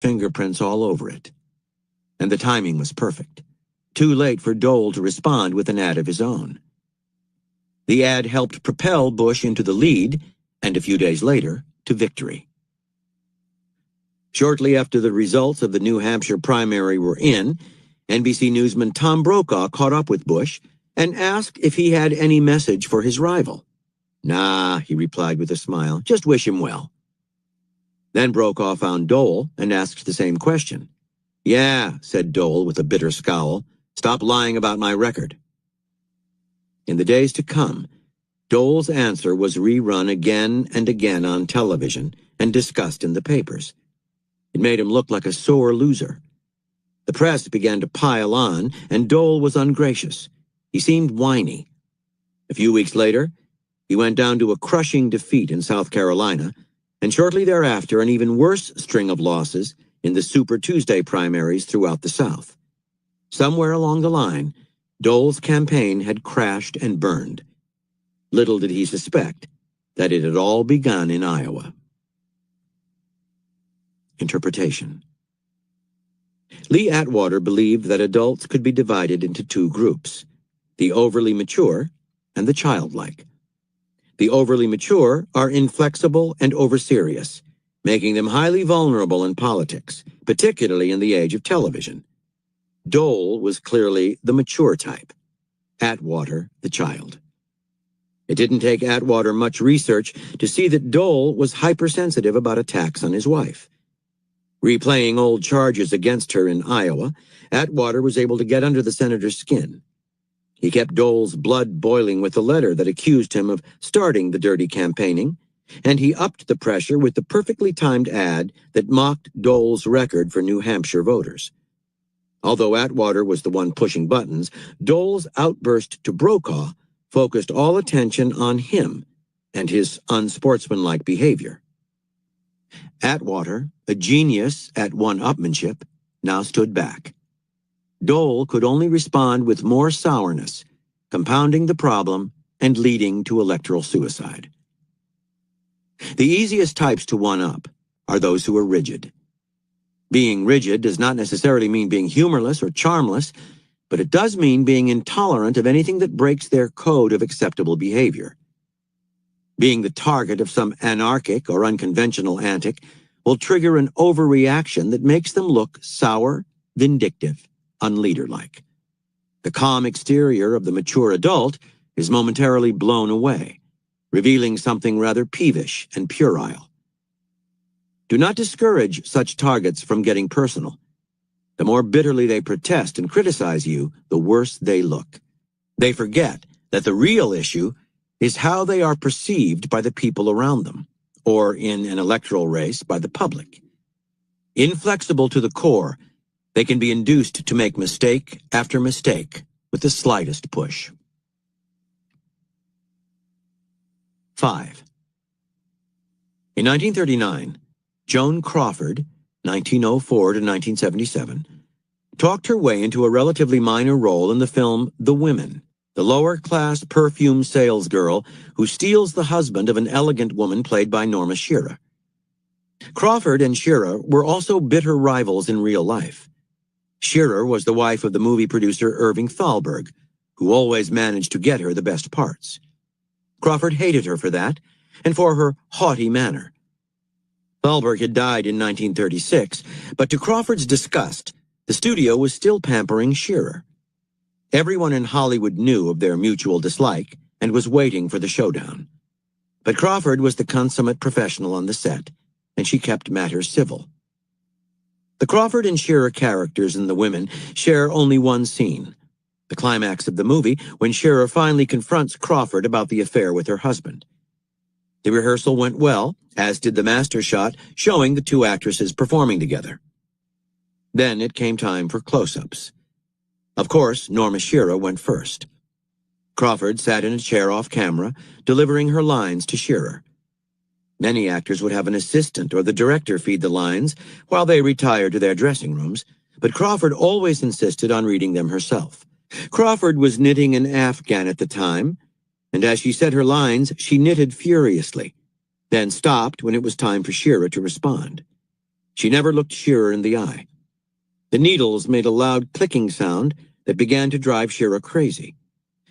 fingerprints all over it. And the timing was perfect. Too late for Dole to respond with an ad of his own. The ad helped propel Bush into the lead, and a few days later, to victory. Shortly after the results of the New Hampshire primary were in, NBC newsman Tom Brokaw caught up with Bush and asked if he had any message for his rival. "Nah," he replied with a smile, "just wish him well." Then Brokaw found Dole and asked the same question. "Yeah," said Dole with a bitter scowl, "stop lying about my record." In the days to come, Dole's answer was rerun again and again on television and discussed in the papers. It made him look like a sore loser. The press began to pile on, and Dole was ungracious. He seemed whiny. A few weeks later, he went down to a crushing defeat in South Carolina, and shortly thereafter an even worse string of losses in the Super Tuesday primaries throughout the South. Somewhere along the line, Dole's campaign had crashed and burned. Little did he suspect that it had all begun in Iowa. Interpretation. Lee Atwater believed that adults could be divided into two groups, the overly mature and the childlike. The overly mature are inflexible and overserious, making them highly vulnerable in politics, particularly in the age of television. Dole was clearly the mature type, Atwater the child. It didn't take Atwater much research to see that Dole was hypersensitive about attacks on his wife. Replaying old charges against her in Iowa, Atwater was able to get under the senator's skin. He kept Dole's blood boiling with the letter that accused him of starting the dirty campaigning, and he upped the pressure with the perfectly timed ad that mocked Dole's record for New Hampshire voters. Although Atwater was the one pushing buttons, Dole's outburst to Brokaw focused all attention on him and his unsportsmanlike behavior. Atwater, a genius at one-upmanship, now stood back. Dole could only respond with more sourness, compounding the problem and leading to electoral suicide. The easiest types to one-up are those who are rigid. Being rigid does not necessarily mean being humorless or charmless, but it does mean being intolerant of anything that breaks their code of acceptable behavior. Being the target of some anarchic or unconventional antic will trigger an overreaction that makes them look sour, vindictive, unleaderlike. The calm exterior of the mature adult is momentarily blown away, revealing something rather peevish and puerile. Do not discourage such targets from getting personal. The more bitterly they protest and criticize you, the worse they look. They forget that the real issue is how they are perceived by the people around them, or in an electoral race by the public. Inflexible to the core, they can be induced to make mistake after mistake with the slightest push. 5. In 1939, Joan Crawford, 1904 to 1977, talked her way into a relatively minor role in the film The Women, the lower-class perfume salesgirl who steals the husband of an elegant woman played by Norma Shearer. Crawford and Shearer were also bitter rivals in real life. Shearer was the wife of the movie producer Irving Thalberg, who always managed to get her the best parts. Crawford hated her for that, and for her haughty manner. Thalberg had died in 1936, but to Crawford's disgust, the studio was still pampering Shearer. Everyone in Hollywood knew of their mutual dislike and was waiting for the showdown. But Crawford was the consummate professional on the set, and she kept matters civil. The Crawford and Shearer characters in The Women share only one scene, the climax of the movie when Shearer finally confronts Crawford about the affair with her husband. The rehearsal went well, as did the master shot showing the two actresses performing together. Then it came time for close-ups. Of course, Norma Shearer went first. Crawford sat in a chair off camera, delivering her lines to Shearer. Many actors would have an assistant or the director feed the lines while they retired to their dressing rooms, but Crawford always insisted on reading them herself. Crawford was knitting an afghan at the time, and as she said her lines, she knitted furiously, then stopped when it was time for Shearer to respond. She never looked Shearer in the eye. The needles made a loud clicking sound that began to drive Shearer crazy.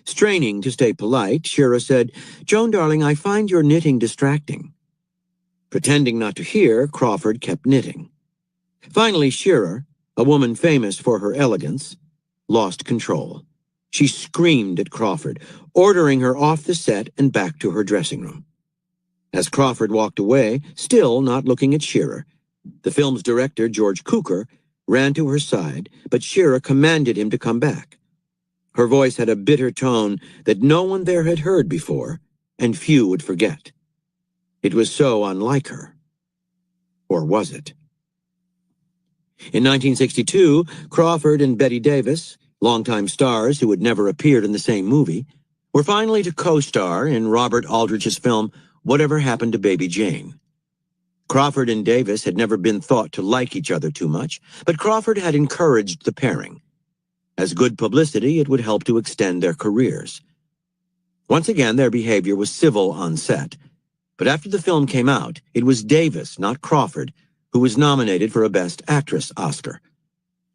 Straining to stay polite, Shearer said, "Joan, darling, I find your knitting distracting." Pretending not to hear, Crawford kept knitting. Finally, Shearer, a woman famous for her elegance, lost control. She screamed at Crawford, ordering her off the set and back to her dressing room. As Crawford walked away, still not looking at Shearer, the film's director, George Cukor, ran to her side, but Shearer commanded him to come back. Her voice had a bitter tone that no one there had heard before, and few would forget. It was so unlike her. Or was it? In 1962, Crawford and Bette Davis, longtime stars who had never appeared in the same movie, were finally to co-star in Robert Aldrich's film Whatever Happened to Baby Jane. Crawford and Davis had never been thought to like each other too much, but Crawford had encouraged the pairing. As good publicity, it would help to extend their careers. Once again, their behavior was civil on set, but after the film came out, it was Davis, not Crawford, who was nominated for a Best Actress Oscar.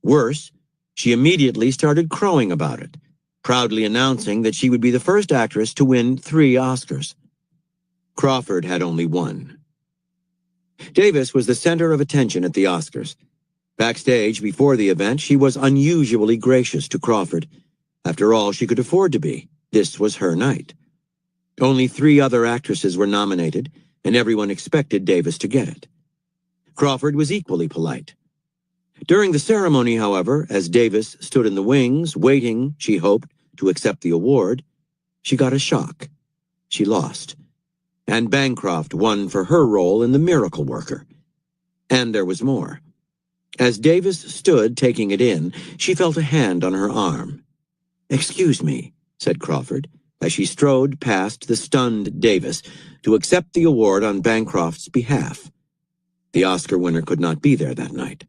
Worse, she immediately started crowing about it, proudly announcing that she would be the first actress to win 3 Oscars. Crawford had only 1. Davis was the center of attention at the Oscars. Backstage before the event, she was unusually gracious to Crawford. After all, she could afford to be. This was her night. Only 3 other actresses were nominated, and everyone expected Davis to get it. Crawford was equally polite. During the ceremony, however, as Davis stood in the wings, waiting, she hoped, to accept the award, she got a shock. She lost. Anne Bancroft won for her role in The Miracle Worker. And there was more. As Davis stood taking it in, she felt a hand on her arm. "Excuse me," said Crawford, as she strode past the stunned Davis to accept the award on Bancroft's behalf. The Oscar winner could not be there that night.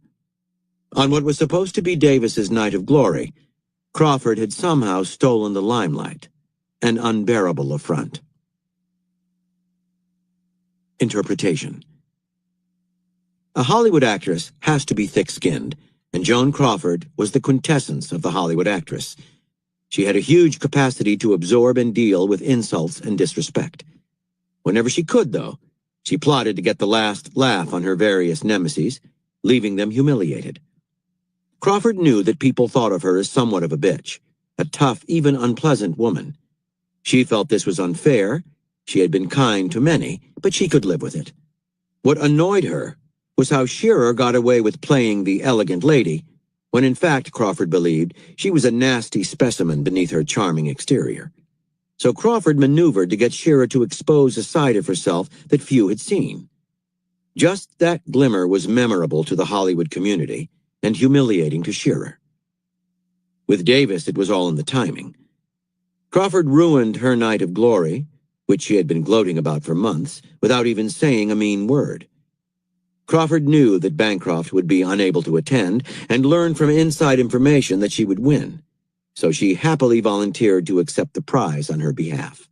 On what was supposed to be Davis's night of glory, Crawford had somehow stolen the limelight, an unbearable affront. Interpretation. A Hollywood actress has to be thick-skinned, and Joan Crawford was the quintessence of the Hollywood actress. She had a huge capacity to absorb and deal with insults and disrespect. Whenever she could, though, she plotted to get the last laugh on her various nemesis, leaving them humiliated. Crawford knew that people thought of her as somewhat of a bitch, a tough, even unpleasant woman. She felt this was unfair. She had been kind to many, but she could live with it. What annoyed her was how Shearer got away with playing the elegant lady, when in fact Crawford believed she was a nasty specimen beneath her charming exterior. So Crawford maneuvered to get Shearer to expose a side of herself that few had seen. Just that glimmer was memorable to the Hollywood community and humiliating to Shearer. With Davis, it was all in the timing. Crawford ruined her night of glory, which she had been gloating about for months, without even saying a mean word. Crawford knew that Bancroft would be unable to attend and learned from inside information that she would win, so she happily volunteered to accept the prize on her behalf.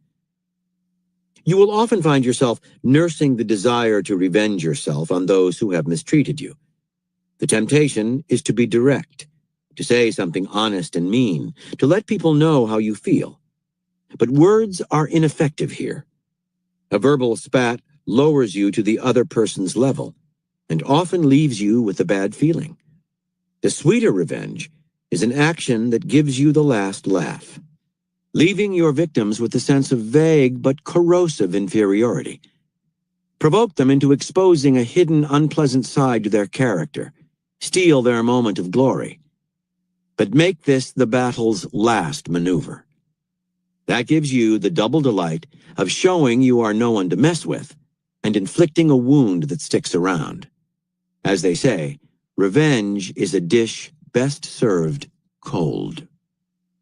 You will often find yourself nursing the desire to revenge yourself on those who have mistreated you. The temptation is to be direct, to say something honest and mean, to let people know how you feel. But words are ineffective here. A verbal spat lowers you to the other person's level and often leaves you with a bad feeling. The sweeter revenge is an action that gives you the last laugh, leaving your victims with a sense of vague but corrosive inferiority. Provoke them into exposing a hidden unpleasant side to their character, steal their moment of glory. But make this the battle's last maneuver. That gives you the double delight of showing you are no one to mess with and inflicting a wound that sticks around. As they say, revenge is a dish best served cold.